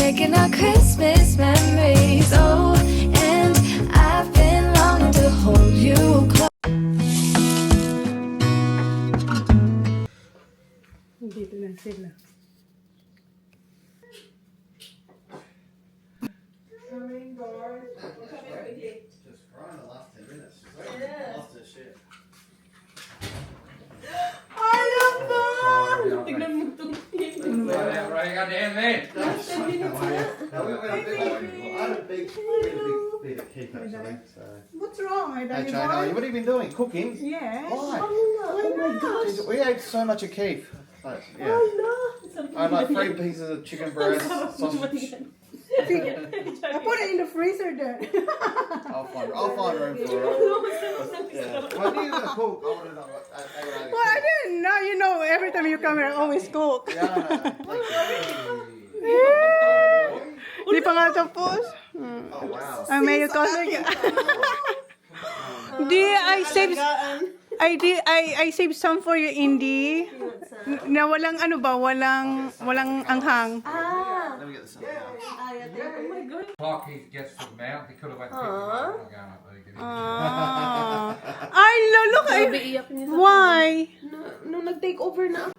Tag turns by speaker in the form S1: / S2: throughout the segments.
S1: making our Christmas memories. Oh, and I've been longing to hold you close.
S2: Dito na sila.
S3: Just crying the last 10 minutes. Lost her shit.
S2: Ayaw ko! Tignan mo itong
S4: Right, goddamn man.
S3: No, we went a big one. I had a big bit of keep actually. So.
S2: What's wrong?
S3: Hey Chino, what have you been doing? Cooking?
S2: Yes.
S3: Why?
S2: Oh my gosh.
S3: Jeez, we ate so much of Keith. Like, yeah. I had like 3 pieces of chicken breast, sausage.
S2: I put it in the freezer there.
S3: I'll find room for it. Yeah. Well, I knew you were gonna cook. I wanted to know.
S2: Well, I didn't know. You know, every time you come here, I always cook.
S3: Yeah, I know.
S2: Di pa nga tapos.
S3: Oh wow.
S2: Ay, may kasi. Di, I saved some for you, Indy. Na walang ano ba, walang anghang.
S3: Let me get this out.
S4: Clock he gets to the mount, he could have went to pick him up. I'm going up there to get him.
S2: Ay, look,
S5: Iyak niya sa
S2: why?
S5: nung nag-take over na ako.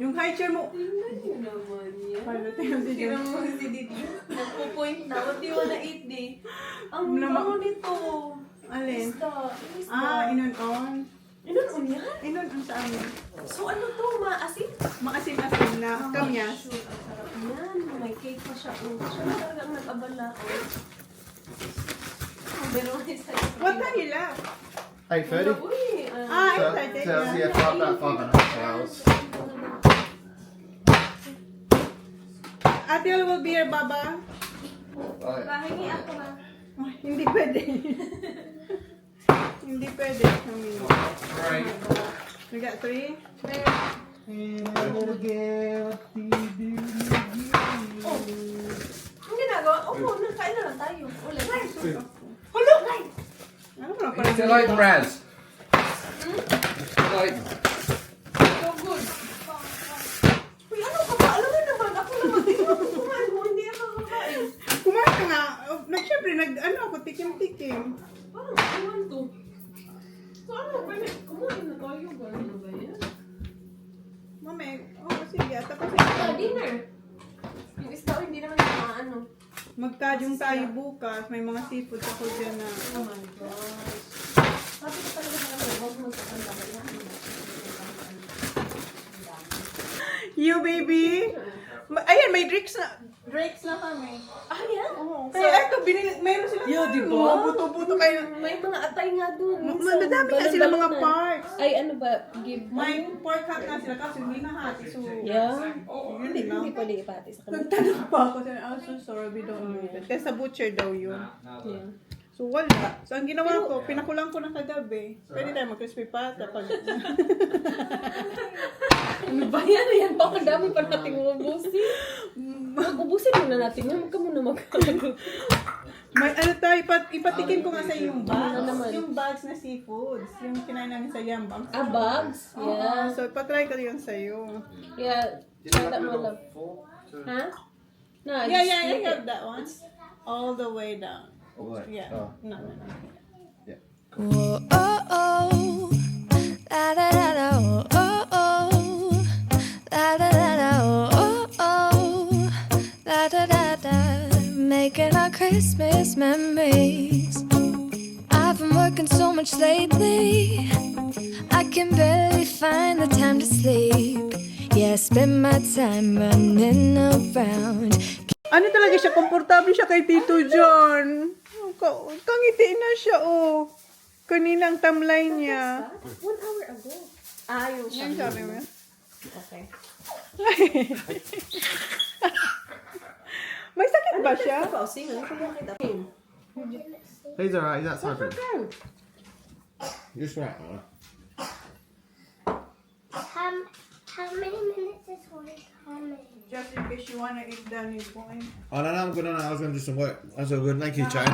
S2: Yung high chair mo.
S5: Tingnan naman yan.
S2: Ano, tingnan si John.
S5: Tingnan mo si Didi. Nagpo-point na. What do you wanna eat, di? Ang bango nito.
S2: Alin?
S5: Isda.
S2: Inon-on.
S5: Inon-on yan?
S2: Inon-on sa amin.
S5: So ano to? Maasim?
S2: Maasim-asim na kamyas.
S5: Shoot, ang sarap yan. May cake pa siya. Siya na talagang nag-abala. Pero may sarap.
S2: What time you left?
S3: 8:30.
S5: Uy,
S2: Ah, excited.
S3: So, yeah, about 5.5 hours.
S2: Ate will be here, Baba.
S3: Oh, yeah.
S5: pahingi ako ba?
S2: Oh, hindi pwede. Hindi pwede.
S4: Right.
S2: We got 3.
S5: Ang ginagawa? Oo, nakain na lang tayo. Ulit.
S2: Hello! Ano ba
S4: It's too late, Raz. Too late.
S5: So good. Uy, ano ka ba? Alam mo naman, ako naman. Tingnan mo kumain mo, hindi ako kakain.
S2: Kumain ka nga. Siyempre, ano ako, tikim-tikim.
S5: Parang iwan to. So ano, pwede, kumain na tayo. Ano ba yan?
S2: Mami, sige. Tapos
S5: Dinner. Yung isda, hindi naman ano.
S2: magkadyong tayo bukas. May mga seafood ako dyan na.
S5: Oh my gosh. Sabi ko talaga na lang, huwag mo sa kanya.
S2: You, baby. Ayan, may drinks na. Drinks na kami.
S5: Ah, yan?
S2: Oo. Kaya ito, meron sila.
S5: Yeah, di ba?
S2: Mga buto-buto kayo.
S5: May mga atay nga dun.
S2: Madami nga sila mga parts.
S5: Ay, ano ba? Give
S2: May pork hot na sila kasi hindi na hati. So,
S5: Yeah.
S2: yun din
S5: Hindi pwede ipati sa kanila.
S2: Nagtanong pa ako. I'm so sorry, we don't know it. Kasi sa butcher daw yun.
S5: Yeah.
S2: So, wala. So, ang ginawa ko, pinakulang ko ng kagabi. Pwede tayo mag-crispy pata. Pag...
S5: Ano ba yan? Yan pa, ang dami pa nating ubusin. Ubusin muna natin yan. Huwag ka muna
S2: May ano tayo, ipatikin ko nga sa yung
S5: Ano
S2: bags.
S5: naman?
S2: Yung bags na seafoods. Yung kinain namin sa Yambang.
S5: Ah, bags? Yeah.
S2: So, patry ko yun sa'yo.
S5: Yeah.
S3: Did you
S5: Try that
S3: have
S5: mo
S3: your
S5: love.
S3: fork to...
S5: Ha? No,
S2: Yeah,
S5: just
S2: I
S5: lick
S2: have
S5: it.
S2: that one. All the way down.
S3: Oh, wait.
S2: Yeah.
S3: Oh,
S2: No.
S3: yeah.
S1: Whoa, oh, oh, la da da da, oh, oh, oh, la da da da, oh, oh, oh, la da da da, making our Christmas memories. I've been working so much lately, I can barely find the time to sleep. Yeah, I spend my time running around.
S2: Ano talaga siya? Komportable siya kay Tito John. Kangiti na siya, oh. Kaninang tamlay niya.
S5: 1 hour ago. Ah, yung
S2: Yan sabi mo.
S5: Okay.
S2: May sakit ba siya?
S5: Ako, sino? Ano kung bakit ako?
S3: He's alright, he's outside. Just right.
S6: How many minutes is one coming?
S2: Just in case you wanna eat Danny boy.
S3: I don't know, I'm good on that. I was going to do some work. That's all good. Thank you, Jane.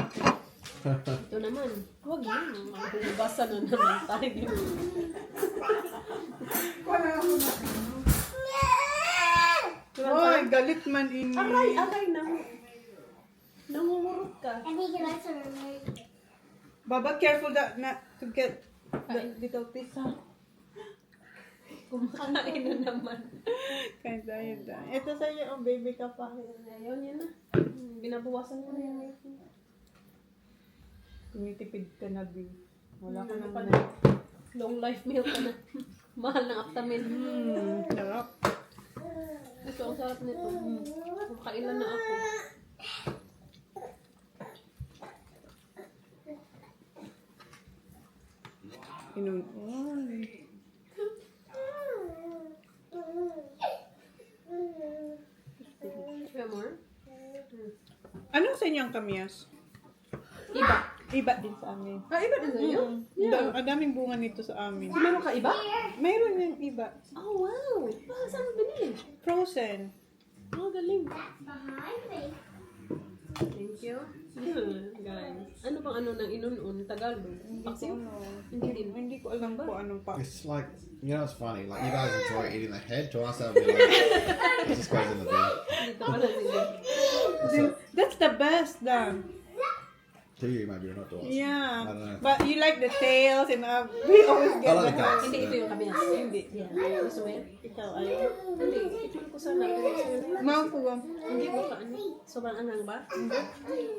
S5: Ito naman. Huwag yun. Basa na naman tayo.
S2: Wala ako na. Oy, galit man ini.
S5: Aray, nangungurot ka.
S6: I think that's a mermaid.
S2: Baba, careful that not to get the little piece.
S5: Kumakain na naman.
S2: Kaya tayo. Ito sa'yo, oh, baby ka pa.
S5: Ayaw niya na. Binabawasan ko na yan.
S2: Tumitipid ka na, B. Wala ka
S5: Ano pa
S2: naman.
S5: na? Long life meal ka na. Mahal ng Aptamin.
S2: Sarap.
S5: Ito, ang sarap nito. Makailan na ako. Try more?
S2: Anong sa inyo ang kamyas?
S5: Iba.
S2: Iba din sa amin.
S5: Ah, iba din sa'yo? Yeah.
S2: Ang daming bunga nito sa amin.
S5: Meron ka iba?
S2: Mayroon yung iba.
S5: Oh, wow. Saan mo binili?
S2: Frozen.
S5: Oh, galing.
S6: Behind me.
S5: Thank you. Guys. Ano bang ano ng inunon? Tagalog? Paksiw? Hindi din.
S2: Hindi ko alam kung anong pa.
S3: It's like, you know, it's funny. Like, you guys enjoy eating the head. To us, that would be like, it just goes in the bin.
S5: Dito pala sila.
S2: That's the best, Dan.
S3: To you, maybe, not to us.
S2: Yeah.
S3: I don't know.
S2: But you like the tails and we always
S3: I
S2: get
S3: like the
S2: the
S3: guts.
S5: Hindi, ito yung kami. Hindi. Yeah. Gusto mo yan?
S2: Ikaw, ayaw.
S5: Hindi. Ito ko sana. Pero sa'yo.
S2: Mau ko.
S5: Hindi ko ka ano. Sobrang angang ba?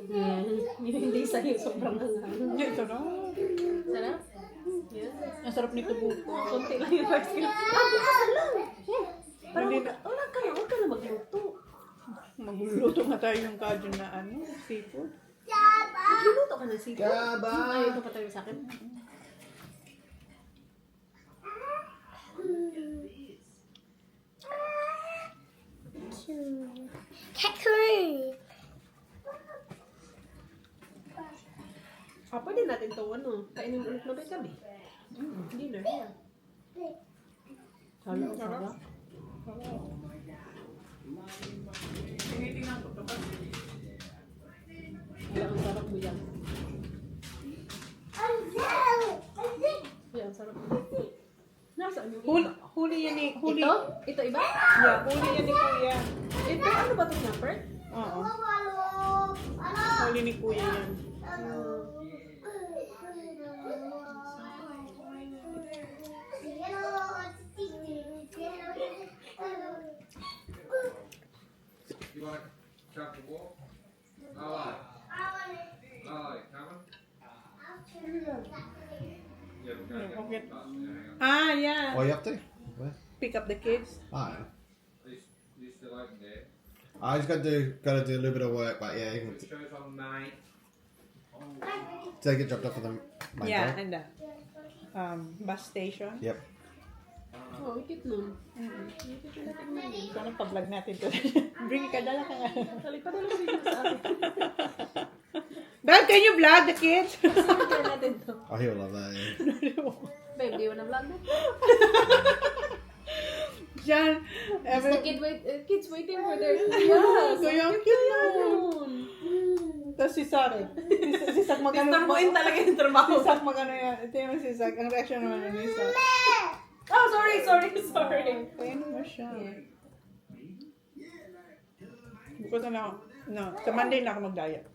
S5: Yeah. Hindi sa'yo. Sobrang angang.
S2: Ito na.
S5: Sarap? Yeah.
S2: Ang sarap nito buko.
S5: Kunti lang yung first kill. Bukasan lang. Parang wala ka na. Huwag ka na magluto.
S2: Magluluto nga tayo ng kajun na ano, seafood.
S5: Magluluto ka ng sito.
S3: Gaba!
S5: Ayaw ito pa tayo sa akin.
S6: Kangaroo.
S5: Pwede natin ito kainin ulit na gabi. Dinner. Yeah. Sarap. Wala, ang sarap mo yan. Wala, ang sarap mo. Nasaan yung iba?
S2: Huli yan ni, huli.
S5: Ito? Ito iba?
S2: Yeah, huli yan ni Kuya.
S5: Ito, ano ba ito snapper?
S2: Oo. Huli ni Kuya yan.
S4: You want to chop the wall? Oh, coming? Yeah, we're going to
S2: Okay.
S4: get hang on.
S2: Ah, yeah.
S3: What are you up to? Where?
S2: Pick up the kids.
S3: Oh, yeah.
S4: You still open there?
S3: I just got to do a little bit of work, but yeah, you can
S4: Shows on May.
S3: take it dropped off for them.
S2: Yeah, and the bus station.
S3: Yep.
S5: Oh, ikit nun.
S2: Sana pa-vlog natin to. Bring ka, dala ka nga.
S5: Kalipadala ko dito sa akin.
S2: Dad, can you vlog the kids?
S5: Kaya natin to.
S3: Oh, he'll love that, yeah.
S5: Babe, di mo na vlog na?
S2: Diyan.
S5: Is the kids waiting for their kuya.
S2: Kuya, ang cute naman. Tapos si Sak. Si Sak magano.
S5: Disturbuin talaga yung trabaho.
S2: Si Sak magano yan. Ito yung si Sak. Ang reaction naman ni Sak.
S5: Oh, sorry.
S2: Kaya naman siya. Bukas na ako. No, sa Monday na ako mag-diet.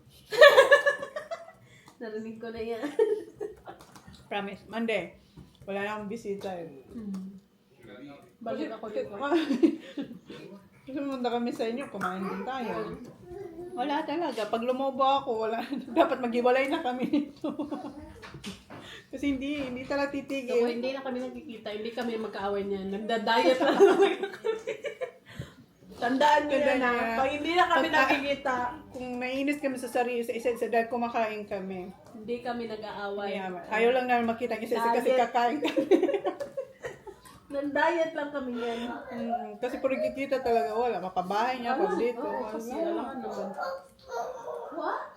S5: Narinig ko na yan.
S2: Promise. Monday. Wala na akong bisita eh.
S5: Balik ako dito.
S2: Kasi munda kami sa inyo, kumain din tayo. Wala talaga. Pag lumobo ako, wala. Dapat maghiwalay na kami nito. Kasi hindi talaga
S5: So,
S2: titigil.
S5: hindi na kami nakikita. Hindi kami magkaaway niyan. Nagda-diet na lang kami. Tandaan nyo
S2: Tandaan
S5: na.
S2: na.
S5: Pag hindi na kami
S2: Pag-
S5: nakikita,
S2: Kung naiinis kami sa sarili, sa isa dahil kumakain kami.
S5: hindi kami nag-aaway.
S2: Ayaw lang namin makita kasi kasi kakain kami.
S5: Nag-diet lang kami yan.
S2: Kasi pag nagkikita talaga, wala. Mapabahay niya, pag dito.
S5: Kasi
S2: Wala.
S5: alam naman. What?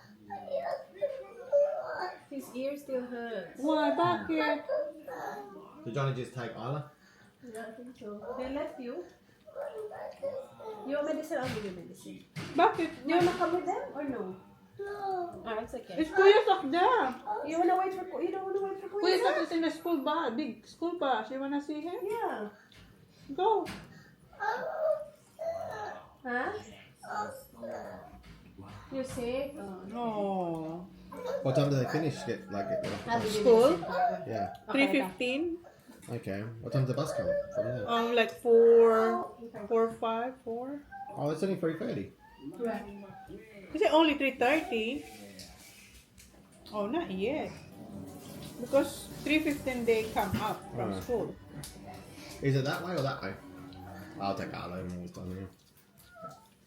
S5: His ear still hurts.
S2: Why? Bakit?
S3: Did Johnny just take Isla?
S5: Yeah, I think so. They left you? You want medicine? I'll give you medicine.
S2: Bakit?
S5: You wanna come with them or no? Ah, it's okay.
S2: It's Kuya Sak there.
S5: You wanna wait for? You don't wanna wait for
S2: Kuya
S5: Kuya?
S2: Sak is in the school bus. Big school bus. You wanna see him?
S5: Yeah.
S2: Go.
S5: Huh? You sick?
S2: Oh.
S7: What time do they finish? Get off the bus?
S2: School?
S7: Yeah.
S2: 3:15.
S7: Okay. What time does the bus come from there?
S2: Like 4.
S7: Oh, it's only 3:30.
S2: Is it only 3:30? Oh, not yet. Because 3:15 they come up from
S7: Alright.
S2: school.
S7: Is it that way or that way? I'll take that later when it's done here.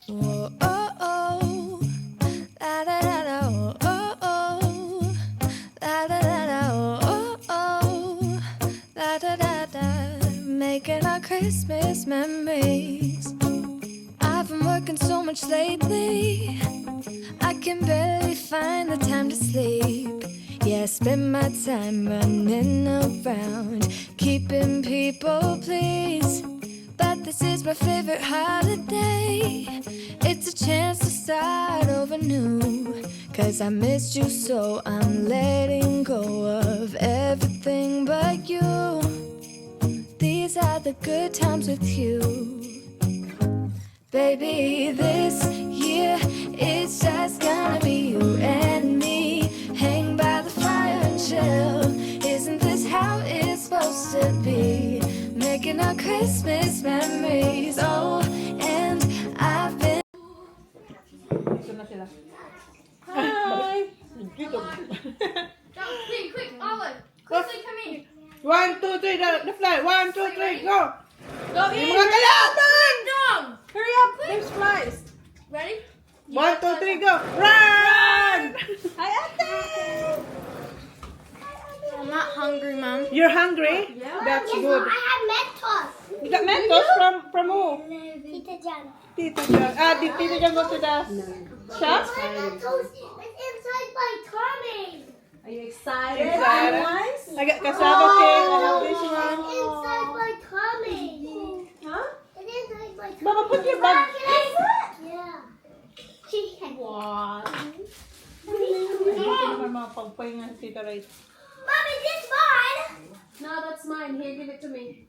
S1: Oh, oh, oh. La, da, da, da, oh, oh, oh. La, da, da, da, oh, oh, oh. La, da, da, da. Making our Christmas memories. I've been working so much lately, I can barely find the time to sleep. Yeah, I spend my time running around, keeping people pleased. But this is my favorite holiday. It's a chance to start over new. 'Cause I missed you, so I'm letting go of everything but you. These are the good times with you. Baby, this year it's just gonna be you and me. Hang by the fire and chill. Isn't this how it's supposed to be? Making our Christmas memories. Oh, and I've been.
S2: Ito na sila.
S5: Hi!
S6: Quick, Olive. Quickly come in.
S2: 1, 2, 3, the fly. 1, 2, 3, go!
S5: Go
S2: Yung
S5: in!
S2: mga kalaban!
S5: Dong!
S2: Hurry up! There's flies.
S5: Ready?
S2: 1, 2, 3, go! Run! Hi, ate!
S1: I'm not hungry, Mom.
S2: You're hungry?
S5: Yeah.
S2: That's
S6: Guess
S2: good.
S6: what? I have Mentos.
S2: You got Mentos from who?
S6: Tita Jana.
S2: Tita Jan. Did Tita Jan go to the shop?
S6: My Mentos is inside my tummy.
S5: Are you excited?
S2: Excited.
S5: Nice?
S2: I got cassava cake. I have this one.
S6: It's inside my tummy.
S5: Huh?
S6: It's inside my tummy.
S2: Mama, put your bag.
S6: Yeah.
S5: What?
S2: Ito naman mga pagpahinga si Tita Ray.
S6: Mom, is this mine?
S5: No, that's mine. Here, give it to me.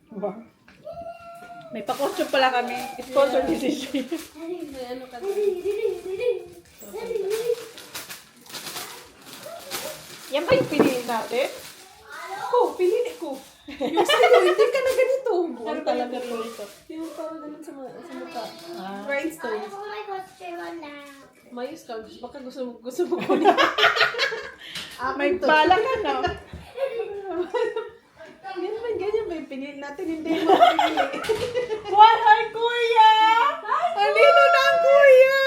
S2: May pakosyo pala kami. Sponsor ni Sisi.
S5: May ano ka
S2: Yan ba yung piliin natin? Ko, piliin ko.
S5: Yung sa'yo, hindi ka na ganito.
S2: Ano talaga ito?
S5: Yung parang ganun sa mukha.
S2: Ah.
S5: Rhinestones.
S6: Oh my God, straight on now.
S5: Mayos ka. Baka gusto mo kunin.
S2: May bala ka, no?
S5: Ganyan ba yung piniin natin? Hindi mo pinili.
S2: Why, hi, Kuya! Andito na ang Kuya!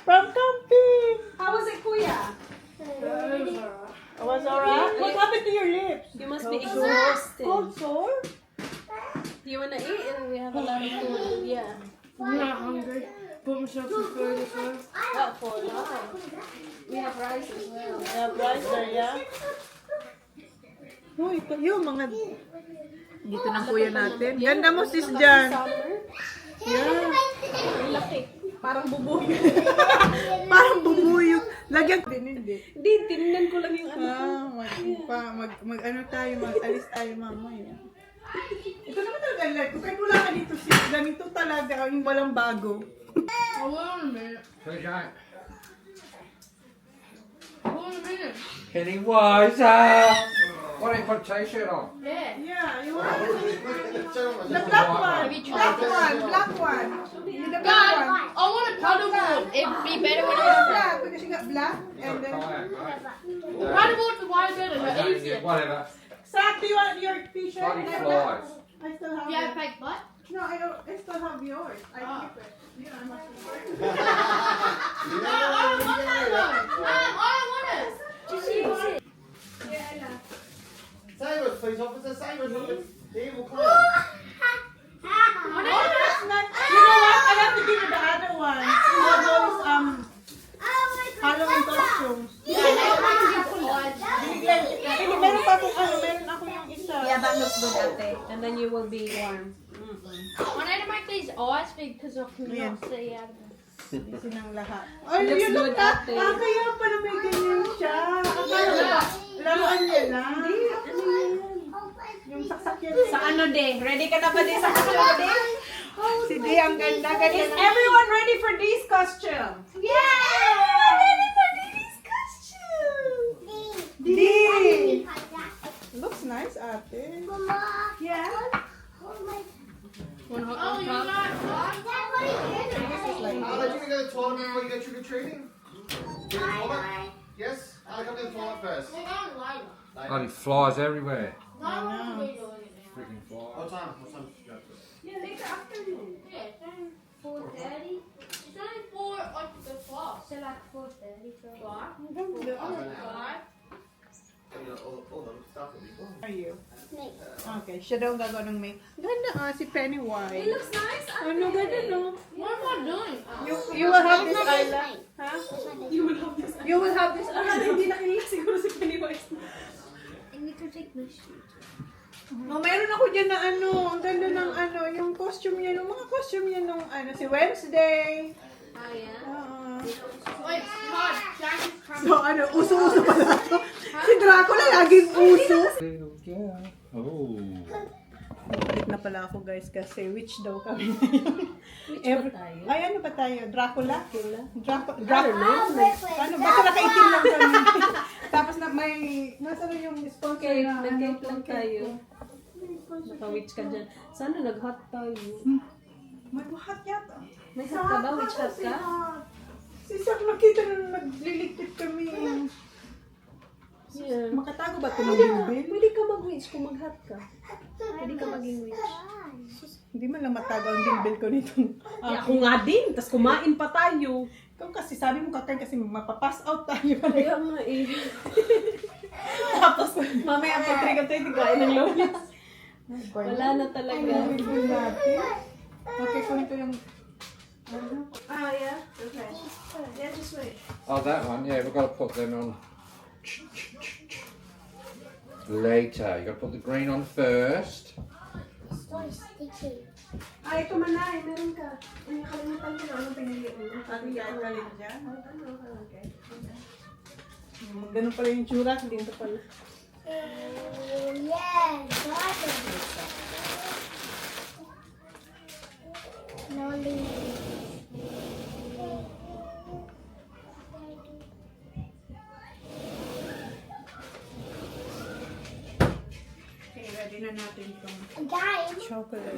S2: From camping!
S5: How was it, Kuya?
S2: Was alright? What happened to your lips?
S5: You must be exhausted.
S2: Cold sore?
S5: Do you wanna eat? We have a lot of food. Yeah.
S1: I'm not hungry. Put myself in food as well.
S5: What for? We have rice as well.
S2: Yeah, rice there, yeah? Uy, yung mga... Dito ng Kuya natin. Ganda mo, sis, dyan. Yeah.
S5: Ang laki. Parang bubuyo.
S2: Parang bumuyog. Lagyan ko din, hindi.
S5: Hindi, tinignan ko lang yung ano.
S2: Ano tayo, mag-alis tayo mamaya. Ito naman talaga ang life ko. Kahit wala ka dito, sis, ganito talaga yung walang bago.
S4: So, Jane.
S8: Pennywise,
S4: Why don't you put a t-shirt on?
S2: Yeah, you want the black one. Black one. The black one.
S1: I want a paddleboard. It'd be better when
S2: Black, because you got black. And then,
S1: paddleboard would be better.
S4: Okay, yeah, whatever.
S2: Zach, do you want your t-shirt?
S4: Bloody
S2: And
S4: flies.
S2: I still have
S1: Yeah,
S2: it.
S1: fake butt.
S2: No, I still have yours. I keep it. You know, I must
S1: I don't want that though. I don't want it. Just use it.
S3: Save us, please, officer. Save us from the evil clown.
S2: Oh, that's not. You know what? I have to give you the other one. You have those Halloween costumes. Hindi, meron pa akong meron ako yung isa.
S5: Yeah, that looks good, ate. And then you will be warm.
S1: I need to make these eyes big because I
S2: Yeah.
S1: cannot see out of them.
S2: Sinang lahat. Ay,
S5: Looks
S2: yun
S5: good,
S2: lang.
S5: ate.
S2: Kaya pala may ganyan siya. Akala ko, laruan niya lang. Yung saksak yan.
S5: Sa ano, de? Ready ka na ba, de? Sa ano, de?
S2: Si Di ang ganda.
S5: Is everyone ready for Dee's costume?
S2: Di! Looks nice, ate.
S5: Yeah.
S3: Alec, you can go to the toilet before you go trick or treating. Yes? Alec, come to the toilet first.
S4: Bloody flies everywhere.
S2: I know.
S4: Freaking flies.
S3: What time? What time? Go.
S5: Yeah, later afternoon.
S2: Ang ganda.
S3: All the stuff will be gone.
S2: Are you? Okay, siya daw ang gagawa ng make. Ganda si Pennywise.
S5: It looks nice.
S2: Ano ganda no?
S6: What am I doing?
S2: You will have this island. Ha?
S5: You will have this.
S2: You will have this
S5: Ah,
S2: island.
S5: hindi nakinig siguro si Pennywise.
S6: I need to take my shoes.
S2: Oh, meron ako dyan na ano, ang ganda ng ano, yung costume niya, yung mga costume niya nung ano, si Wednesday.
S6: Oh, yeah?
S2: So ano, uso-uso pala ito. Si Dracula laging uso.
S4: Oh.
S2: Balik na pala ako guys kasi witch daw kami ngayon. Ay ano ba tayo? Dracula? Dracula? Ano ba? Nakaitim lang kami. Tapos na may, nasa na yung sponsor
S5: Okay,
S2: na
S5: nag-cake lang tayo. Naka-witch ka dyan. Sana nag-hot tayo.
S2: May buhat yata.
S5: May hot ka ba? Witch hot ka?
S2: Si Sak nakita na nagliligpit kami.
S5: Yeah.
S2: Makatago ba ito ng bilbil?
S5: Pwede ka mag-witch kung mag-hot ka. Pwede ka maging witch.
S2: Hindi man lang matago ang bilbil ko nitong.
S5: Ako nga din. Tapos kumain pa tayo.
S2: Ikaw kasi sabi mo kakain kasi mapapass out tayo.
S5: Kaya nga eh. Tapos mamaya pag trigger tayo, tigwain ng lolis. Wala na talaga.
S2: Bilbil natin. Okay, kunin ko yung...
S5: Ah, yeah? Okay. Yeah, just wait.
S4: Oh, that one, yeah, we've got to put them on later. You've got to put the green on first.
S5: Ah, ito manay. Meron ka. Ay, nakalimutan ko na anong pinili mo.
S2: Ano yan galing dyan?
S5: Okay.
S2: Ganun pala yung tsura. Hindi ito pala. Okay, ready na natin itong chocolate.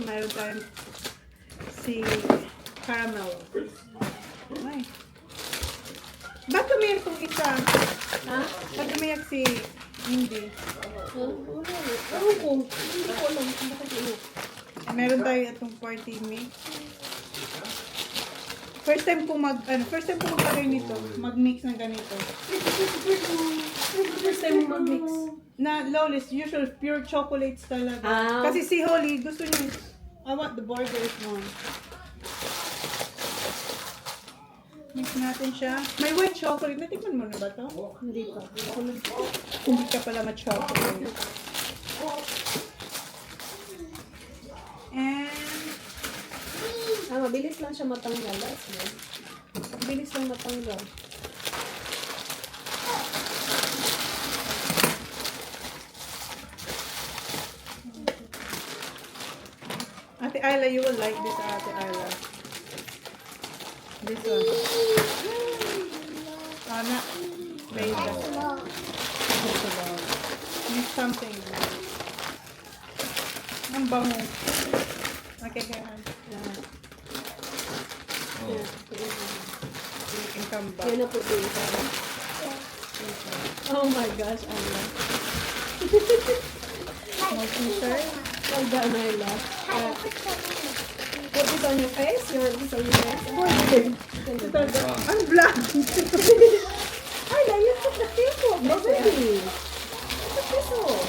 S2: Mayroon tayong si caramel. Ay. Ba't umiyak itong isa?
S5: Ha?
S2: Ba't umiyak si Hindi?
S5: Ewan ko. Hindi ko alam kung bakit ino.
S2: Meron tayo itong party mix. First time ko maglagay nito. Mag-mix ng ganito.
S5: First time mo mag-mix.
S2: Na lawless, usual pure chocolates talaga.
S5: Ah.
S2: Kasi si Holly, gusto niya, I want the borders one. Mix natin siya. May white chocolate. Natikman mo na ba ito?
S5: Hindi pa.
S2: Hindi ka pala ma-chocolate. And,
S5: Mabilis lang siya matanggal. Mabilis lang matanggal.
S2: Ate Ayla, you will like this, Ate Ayla. This one. Ana, baby. Need something. Ang bango. Okay, kaya. Yung kamba.
S5: Yan na po ito. Oh my gosh, Allah.
S2: Multi-sir.
S5: Well done, Ayla. Put it on your face? You want this on your face?
S2: Ang black.
S5: Ayla, you put the filter on already. Put this on.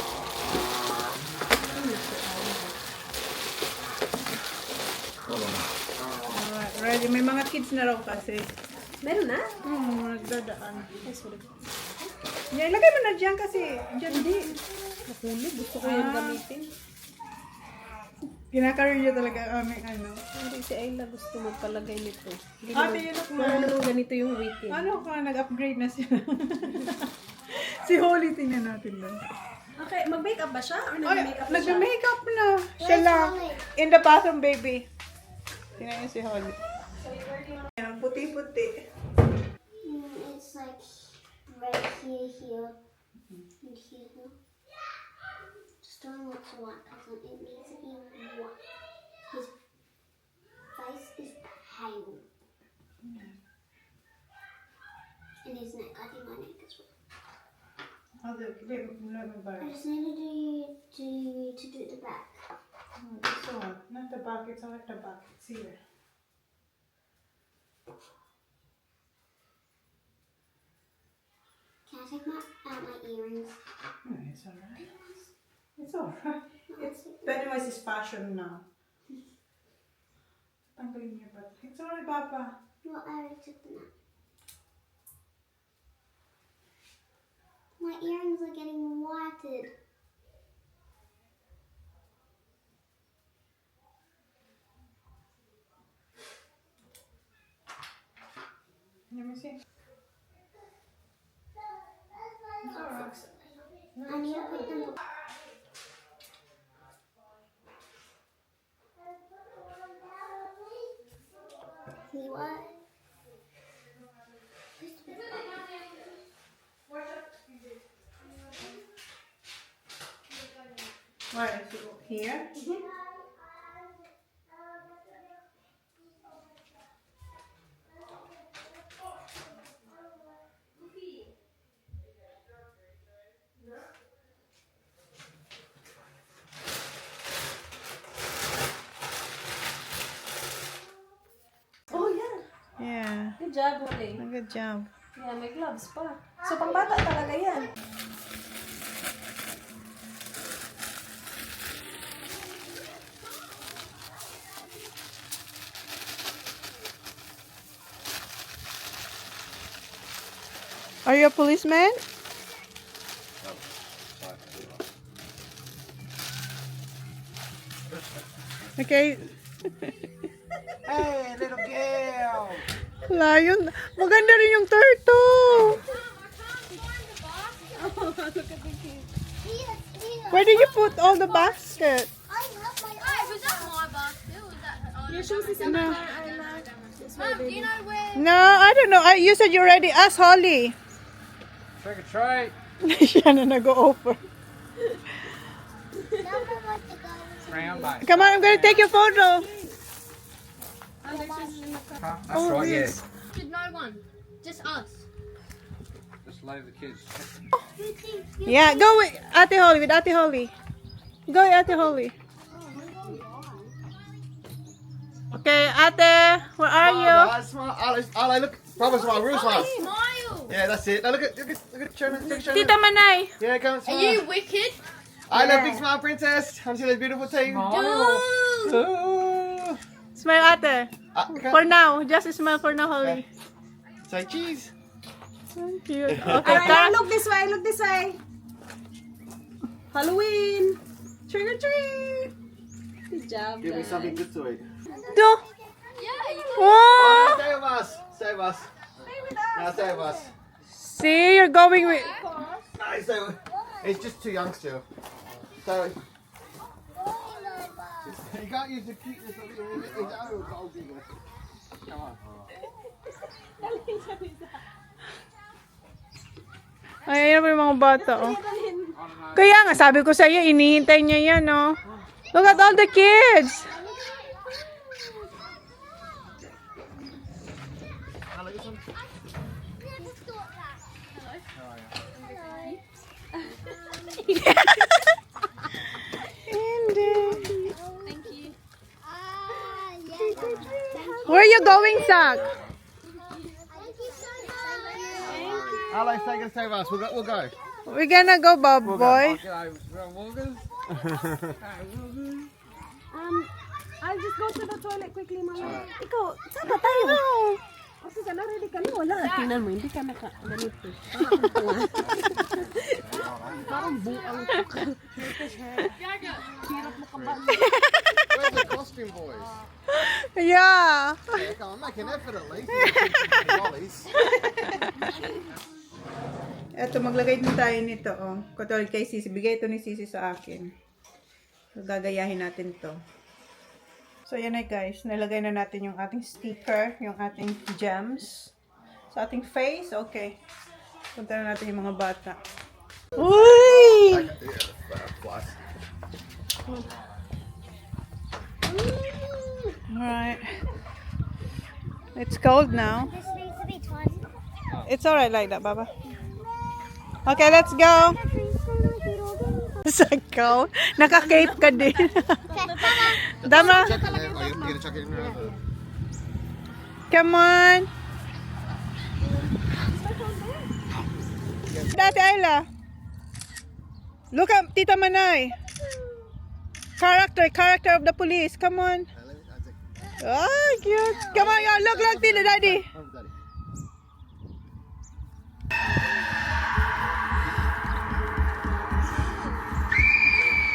S2: Alright, ready. May mga kids na raw kasi.
S5: Meron na?
S2: Nagdadaan.
S5: Ay, sorry.
S2: Yeah, ilagay mo na dyan kasi. Dyan di.
S5: Nakulo, gusto ko yung gamitin.
S2: Kinakaroon niya talaga aming ano.
S5: Hindi si Ayla gusto magpalagay nito. Hindi
S2: Ate,
S5: naman,
S2: yun ako.
S5: wala naman ganito yung weekend.
S2: Ano ka, nag-upgrade na siya. Si Holly, tingnan natin doon.
S5: Okay, mag-makeup ba siya? Or
S2: Ay,
S5: nag-makeup na siya?
S2: nag-makeup na. Siya lang. In the bathroom, baby. Tingnan niyo si Holly. Yan, puti-puti.
S6: It's like right here, here, and here. Just don't want to white because it needs to be white. His face is pale. And his neck, I think my neck as well.
S2: Other,
S6: I just needed to do the back.
S2: This one, not the back, it's not the back, it's here.
S6: Can I take out my earrings?
S2: It's alright. It's alright. It's Pennywise's fashion now. Tanggalin niya ba? It's alright, Papa.
S6: Well, I already took them out. My earrings are getting whited.
S2: Let me see. It's alright.
S6: I need to put them. See what?
S2: Why? Is it here?
S5: Oh, yeah.
S2: Yeah.
S5: Good job, Holly.
S2: Good job.
S5: Yeah, may gloves pa. So, pangbata talaga yan.
S2: Are you a policeman? Okay.
S3: Hey, little girl.
S2: Lion. Maganda rin yung turtle. Where did you put all the basket?
S1: Was that my basket? Was that
S5: Your shoes is in
S2: No.
S5: the car, Ayla.
S1: Mom, do you know where?
S2: No, I don't know. You said you already asked Holly.
S4: Trick or treat.
S2: Siya na nag-o-offer.
S4: Round bite.
S2: Come on, I'm gonna take your photo.
S4: Huh? That's
S2: Oh,
S4: right, yeah.
S2: this.
S1: No one. Just us.
S4: Just leave the kids.
S2: Yeah, go with Ate Holly, with Ate Holly. Go with Ate Holly. Okay, Ate, where are you?
S7: Smile. Ali, look. Proper smile. Real smile.
S1: Smile.
S7: Yeah, that's it. Now look at Sherman. Look at Sherman.
S2: Tita Manay.
S7: Yeah, go and smile.
S1: Are you wicked?
S7: I love big smile, princess. Want to see this beautiful team?
S1: Ooh.
S7: Oh.
S2: Smile, Ate.
S7: Okay.
S2: For now, just smile for now, Holly.
S7: Say cheese.
S2: Thank you. Okay,
S5: Ayla,
S2: Tara.
S5: look this way, look this way. Halloween. Trick or treat. Good job,
S7: Give me
S5: guys.
S7: something good to eat.
S2: Do.
S1: Yeah, you
S2: Oh.
S7: Stay with us. Stay with us. Now stay with us.
S2: See, you're going with.
S7: No, stay with. He's just too young still. So you can't use the cuteness of it. It's old gold digger. Come on.
S2: Ay, ayun yung mga bata, oh. Kaya nga, sabi ko sa iyo, inihintay niya yan, oh. Look at all the kids. Hindi.
S1: Thank you.
S2: Where are you going, Zach?
S7: Alex, take us, stay with us. We'll go.
S2: We're gonna go, Bob boy.
S5: I'll just go to the toilet quickly, Mama.
S2: Ikaw, saan ba tayo?
S5: Kasi ka na, ready ka na. Wala. Tingnan mo, hindi ka naka ganito. Parang buang ka. Hirap mo kambal.
S7: Where's the costume boys?
S2: Yeah.
S7: Yeah, come on, make an effort at least. Dollies.
S2: Eto, maglagay din tayo nito, oh. Katulad kay Sisi. Bigay ito ni Sisi sa akin. So, gagayahin natin to. So, yan na guys. Nalagay na natin yung ating sticker, yung ating gems sa ating face. Okay. Punta na natin yung mga bata. Uy!
S7: Flies.
S2: Alright. It's cold now.
S6: This needs to be twice.
S2: It's alright like that, Baba. Okay, let's go. Sakaw. Naka-cape ka din. Dama.
S7: Chuck it in there. Are you gonna chuck it in there?
S2: Come on. Dati Ayla. Look at Tita Manay. Character of the police. Come on. Oh, cute. Come on, yo. Look, Tita Daddy.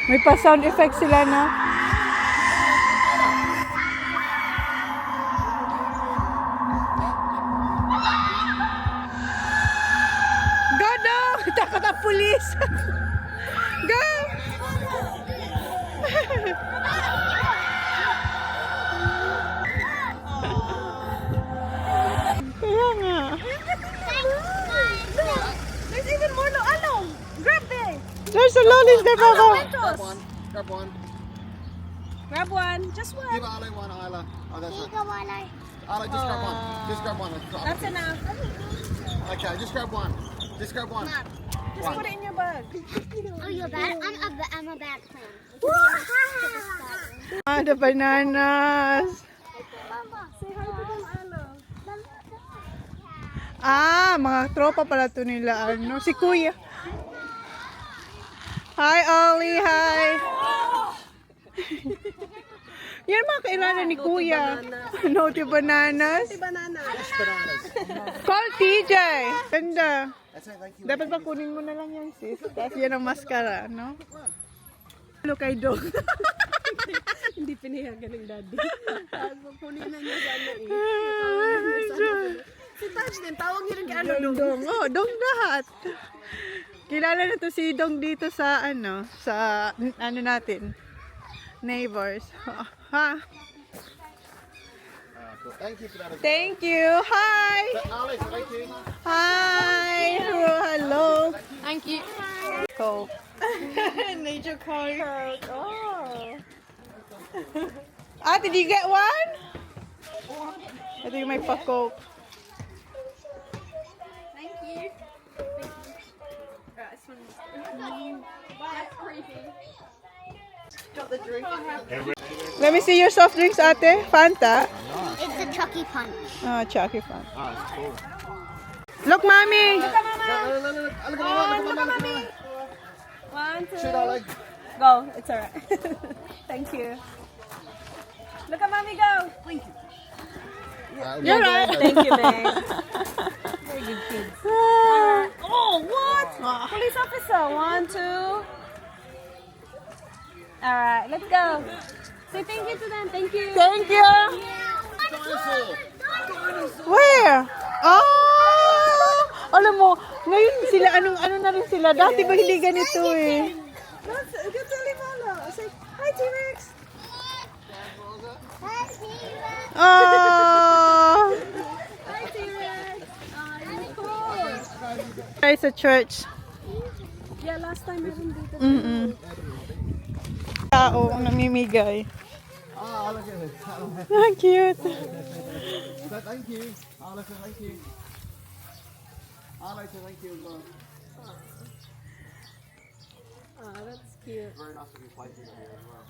S2: May pa-sound effect sila, no? Go, no! Takot ang pulis! Go! Kaya nga.
S5: There's even more no ano. Grab it.
S2: There's a lollies there, Papa.
S7: Grab one. Grab one.
S5: Grab one. Just one.
S7: Give Ale one, Isla. Oh, that's right.
S6: Go on,
S7: Ale, just grab one. Just grab one.
S5: That's enough.
S7: Okay, just grab one. Just grab one.
S5: Just put it in your bag.
S6: Oh, you're bad. I'm a bad clown.
S2: Ah, the bananas.
S5: Say hi to them, ano.
S2: Ah, mga tropa pala to nila, ano, si Kuya. Hi, Ollie, hi. Yan mga kailangan ni Kuya. Naughty bananas.
S5: Banana.
S7: Bananas.
S2: Call TJ. Ganda.
S7: That's it, thank you.
S2: Dapat ba kunin mo na lang yan, sis? Tapos yan ang mascara, no? Hello kay Dog.
S5: Hindi pinayagan ng daddy. Tapos kunin na niya sa ano eh. Si Taj din, tawag niya rin kay ano Dong.
S2: Dong. Oh, Dong lahat. Kilala na to si Dong dito sa ano, sa ano natin. Neighbors. Ha?
S7: Cool. Thank you for that.
S2: Thank you. Hi.
S7: Alex, thank you.
S2: Hi. Oh, hello. Thank you. Coke. Nature Coke. Oh. Ah, did you get one? I think may pa-Coke.
S5: Thank you. Right, this one's that's creepy.
S2: Let me see your soft drinks, ate. Fanta.
S6: It's a Chucky punch.
S2: Oh, Chucky Fanta.
S7: Oh, it's cool.
S2: Look, mommy.
S7: Look, Mama.
S5: One, two.
S7: Shoot, Ale.
S5: Go. It's alright. Thank you. Look at mommy go.
S2: You're right.
S5: Thank you, babe. Very good kids. Oh, what? Police officer. 1, 2. Alright, let's go. Say thank you to them. Thank you.
S2: Thank you.
S7: Dinosaur.
S2: Where? Oh! Alam mo, ngayon sila, ano na rin sila. Dati ba hindi ganito eh.
S5: Go tell him hello. Say hi, T-Rex.
S2: Oh!
S5: Hi, T-Rex. You're cool.
S2: Ay, sa church.
S5: Yeah, last time meron dito.
S2: Tao ang namimigay.
S7: Oh, look at this.
S2: Ah, cute.
S7: Thank you. Alex, thank you. Alex, thank you as well.
S5: Oh, that's cute.
S7: Very nice to be placing here as well.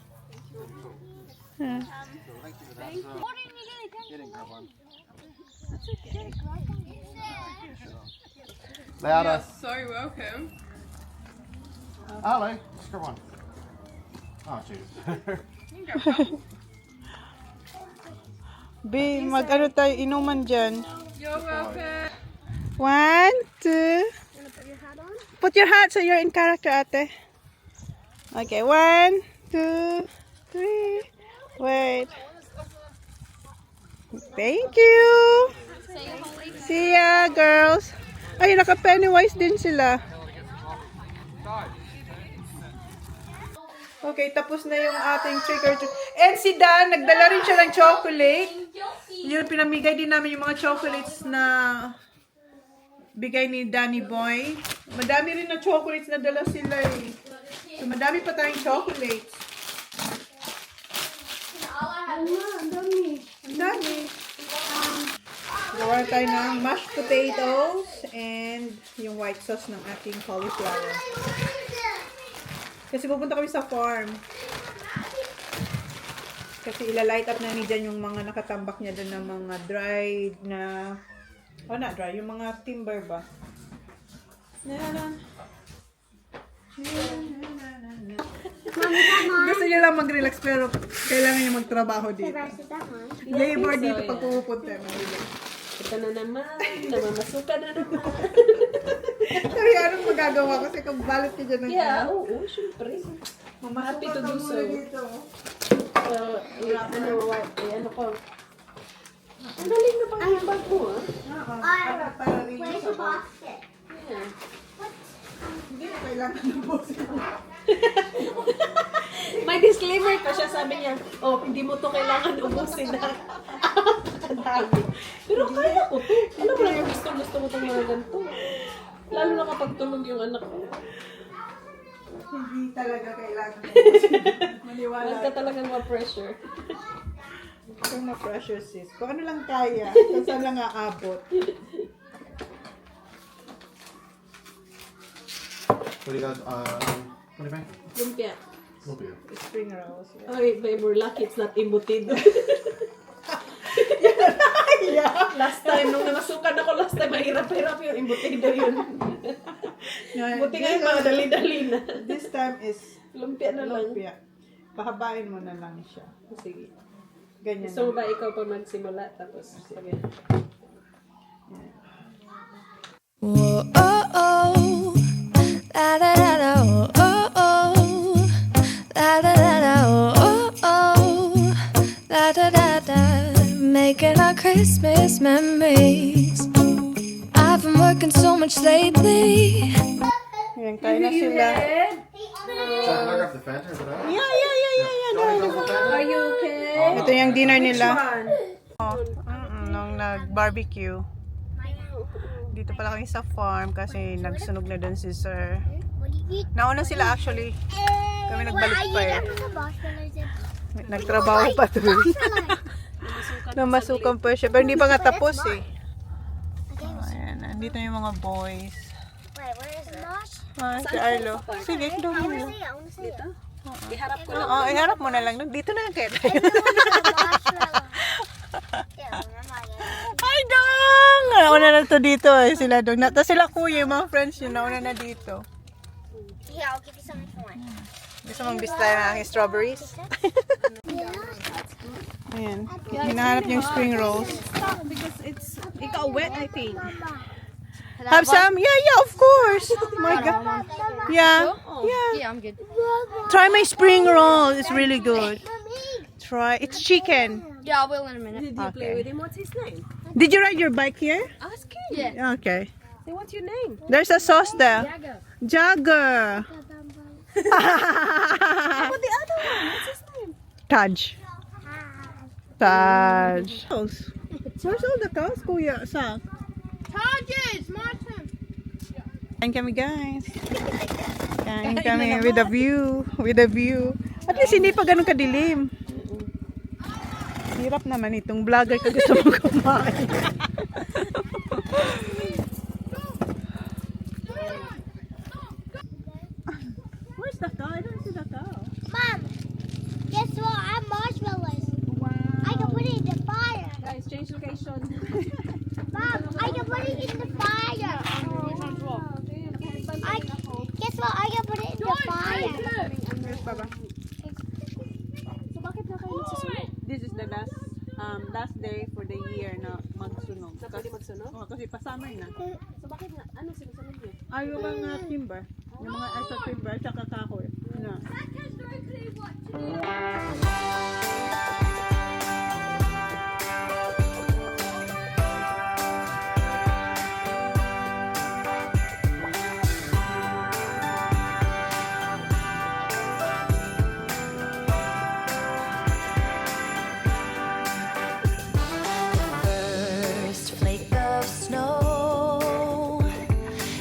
S2: Yeah.
S7: So thank you for that. You didn't grab one. Louder.
S5: So welcome.
S7: Ale, just grab one. Oh, Jesus.
S2: B, mag-ano tayo, inuman dyan.
S5: You're welcome.
S2: 1, 2. Put your hat so you're in character, ate. Okay, 1, 2, 3. Wait. Thank you. See ya, girls. Ay, naka-Pennywise din sila. Okay, tapos na yung ating trick or treat. And si Dan, nagdala rin siya ng chocolate. Yun, pinamigay din namin yung mga chocolates na bigay ni Danny Boy. Madami rin na chocolates na dala sila eh. So, madami pa tayong chocolates. Ang dami. Gawa tayo ng mashed potatoes and yung white sauce ng ating cauliflower. Kasi pupunta kami sa farm. Kasi ilalight up na ni Jan yung mga nakatambak niya doon ng mga dried na... Oh, not dry. Yung mga timber ba? Gusto niya lang mag-relax pero kailangan niya magtrabaho dito. Labor dito pag pupunta.
S5: Ito na naman. Namamasukan na naman.
S2: Ay, anong magagawa kasi kung balat ka dyan ng
S5: Yeah, oo, syempre. Happy to do so. Ano ko. Ang galing na pang yung bag mo,
S6: Where's the basket?
S5: Yeah.
S2: Hindi na kailangan ng bosin.
S5: May disclaimer pa siya, sabi niya, oh, hindi mo to kailangan ubusin na. Kadami. Pero kaya ko to. Alam mo lang, gusto mo itong mga ganito. Lalo na kapag tulog yung anak ko.
S2: Hindi talaga kailangan ng bosin. Maniwala.
S5: Huwag ka talagang ma-pressure.
S2: Kung ma-pressure sis. Kung ano lang kaya. Kung saan lang aabot.
S7: What do you guys, what do you make?
S5: Lumpia.
S7: Lumpia.
S2: Spring rolls. Yeah.
S5: Ay, babe, we're lucky it's not embutido. Last time, nung namasukan ako last time, mahirap-hirap yung embutido yun. Buti nga yung mga dali-dali na.
S2: This time is
S5: Lumpia na lang.
S2: lumpia. Pahabain mo na lang siya.
S5: Sige.
S2: Ganyan.
S5: Gusto mo ba ikaw pa magsimula? Tapos, sabi.
S1: Whoa, oh, oh, la da da da, oh, oh, oh, la da da da, oh, oh, oh, la da da da, making our Christmas memories. I've been working so much lately.
S2: Yan, kain na sila.
S3: Can I grab the Fanta? Is it alright?
S2: Yeah.
S3: Do I grab the Fanta?
S5: Are you okay?
S2: Ito yung dinner nila.
S5: One.
S2: Nung nag-barbecue. Dito pala kami sa farm kasi nagsunog na doon si Sir. Nauna sila actually. Kami nagbalik pa eh. Nagtrabaho pa doon. Namasukan pa siya. Pero hindi pa nga tapos eh. Ayan, nandito yung mga boys.
S6: Wait, where is it?
S2: Si Arlo. Sige, doon mo.
S5: Dito? Iharap ko lang.
S2: Oo, iharap mo na lang. Dito na lang kayo. Ay, dong! Nauna na to dito eh, sila dong. Tapos sila kuya, yung mga friends yun, nauna na dito.
S6: Yeah, I'll give you some for one.
S2: Gusto mong bis tayo ng aking strawberries? Ayan. Hinahanap yung spring rolls.
S5: Because it's, ikaw wet, I think.
S2: Have some? Yeah, of course. Oh my God. Yeah.
S1: Yeah, I'm good.
S2: Try my spring roll. It's really good. Try. It's chicken.
S1: Yeah, I will in a minute.
S5: Did you play
S2: Okay.
S5: with him? What's his name?
S2: Did you ride your bike here?
S5: Ask him.
S1: Yeah.
S2: Okay.
S5: Say, what's your name?
S2: There's a sauce there. Jagger.
S5: How about the other one? What's his name?
S2: Taj. Taj. Where's all the cows, Kuya? Sa?
S1: Charges, Martin.
S2: Kain kami, guys. Kain kami with a view. With a view. At least hindi pa ganun kadilim. Hirap naman itong vlogger ka gusto mo kumain. Where's the cow? I don't see the cow.
S6: Mom, guess what? I'm marshmallows. I can put it in the fire.
S5: Guys, change location.
S6: Mom, I can put it in the fire. Guess what? I can put it in the fire.
S2: Where's Baba?
S5: So, bakit na kayo magsusunod?
S2: This is the last day for the year na magsunog.
S5: Sa pwede magsunog.
S2: Ayaw bang timber? Yung mga asa timber at saka kahoy. Ano?
S1: First flake of snow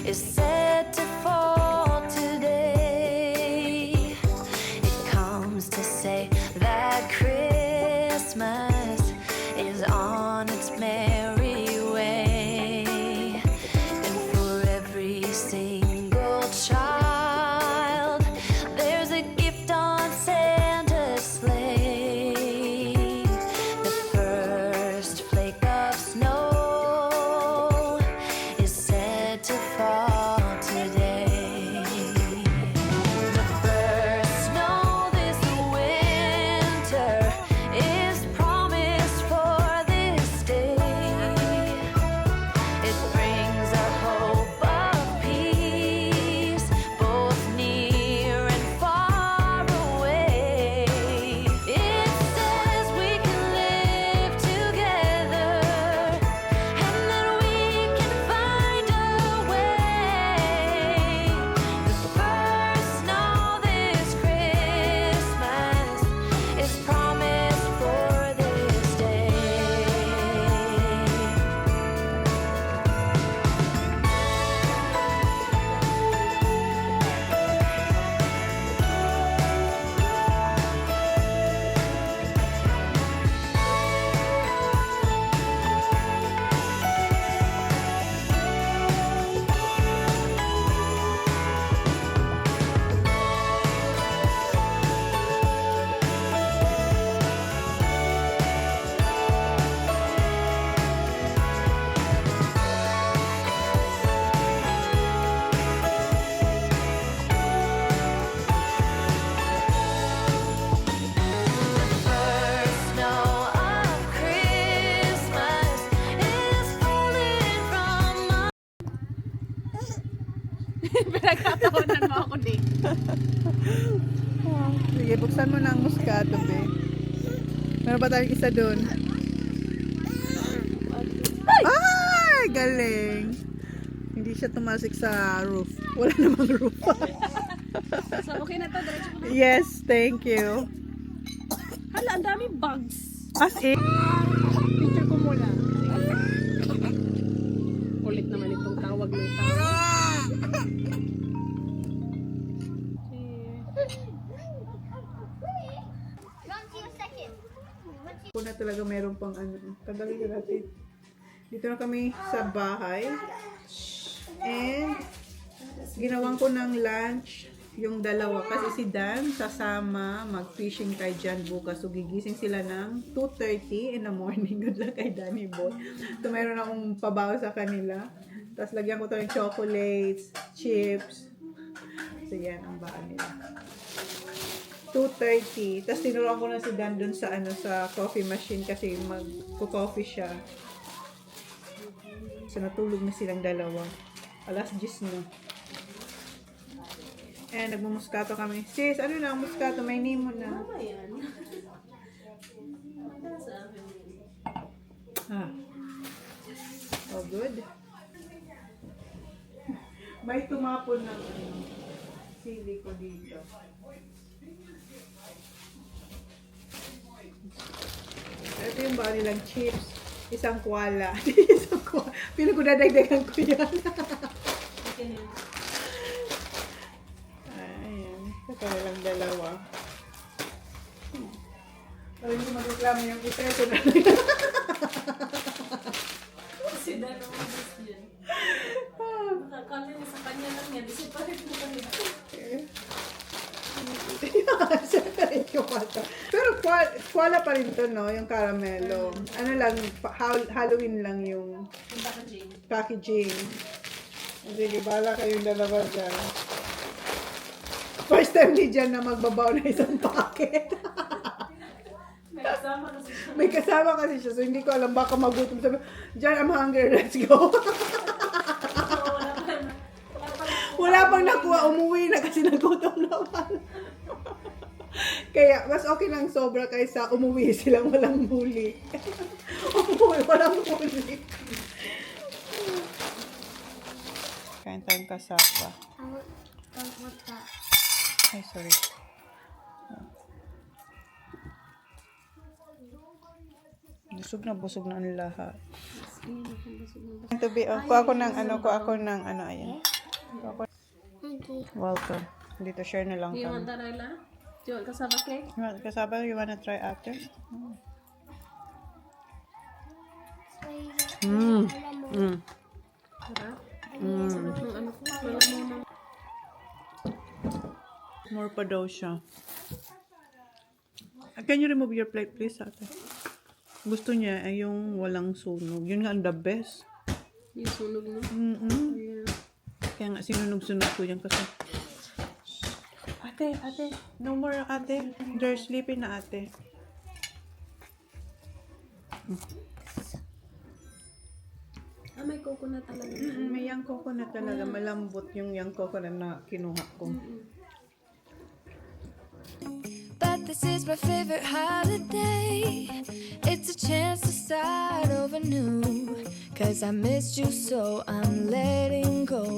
S1: is set to fall today. It comes to say that Christmas is on its merry way. And for every single child, there's a gift on Santa's sleigh. The first flake of snow is said to fall today. The first snow this winter is promised for this day. It brings a hope of peace, both near and far away. It says we can live together and that we can find a way. The first snow this Christmas is promised for this day. First snow of Christmas is falling from my
S2: Pinagkatawanan mo ako din. Sige, buksan mo na ang muskato, be. Meron pa tayong isa doon. Ay! Galing! Hindi siya tumasik sa roof. Wala namang roof.
S5: So, okay na to. Diretso ko na.
S2: Yes, thank you.
S5: Hala, ang daming bugs.
S2: As in, picture ko muna.
S5: Ulit naman itong tawag ng tao.
S2: Kung na talaga meron pang ano. Tagalin ka natin. Dito na kami sa bahay. And, ginawan ko ng lunch yung dalawa. Kasi si Dan sasama mag-fishing kay Jan bukas. So, gigising sila ng 2:30 in the morning. Good luck kay Danny Boy. So, meron akong pabaw sa kanila. Tapos, lagyan ko to ng chocolates, chips. So, yan ang baan nila. 2:30. Tapos tinuruan ko na si Dan dun sa ano sa coffee machine kasi mag-coffee siya. So natulog na silang dalawa. Alas 10 na. And nagmumuskato kami. Sis, ano na ang muskato? May name mo na. Ah. Oh, good. May tumapon ng sili ko dito. Ito yung ba nilang chips. Isang kwala. Isang kwala. Pinagdadagdagan ko yan. Ayan. Ito lang dalawa. Parang hindi magreklamo yung isa. Ito na lang.
S5: Kasi dalawa gusto yun. Nakakala niya sa kanya lang yan. Isip pa rin mo kanina.
S2: Pero kwala pa rin to, no? Yung caramelo. Ano lang, Halloween lang yung packaging. Sige, bahala kayong dalawa dyan. First time ni Jan na magbabaw na isang packet.
S5: May kasama kasi siya.
S2: May kasama kasi siya, so hindi ko alam, baka magutom. Sabi, Jan, I'm hungry, let's go.
S5: Wala pa
S2: wala pang nakuha, umuwi na kasi nagutom naman. Kaya, mas okay lang sobra kaysa umuwi silang walang huli. Umuwi, walang huli. Kain tayong kasapa.
S6: Don't want that.
S2: Ay, sorry. Busog na ang lahat. Ito, kuha ako ng ano, ayan.
S6: Thank you.
S2: Welcome. Dito, share na lang
S5: You want
S2: kami.
S5: that, Ayla? Do you want cassava cake?
S2: You want kasaba? You wanna try after?
S5: Sarap. Sarap ng ano ko. Wala mo na.
S2: More pa daw siya. Can you remove your plate, please, ate? Gusto niya ay yung walang sunog. Yun nga ang the best.
S5: Yung sunog mo.
S2: Yeah. Kaya nga sinunog-sunog ko yan kasi. Ate, no more ate. They're sleeping na ate.
S5: May coconut talaga.
S2: May young coconut talaga. Malambot yung young coconut na kinuha ko.
S1: But this is my favorite holiday. It's a chance to start over new. 'Cause I missed you, so I'm letting go.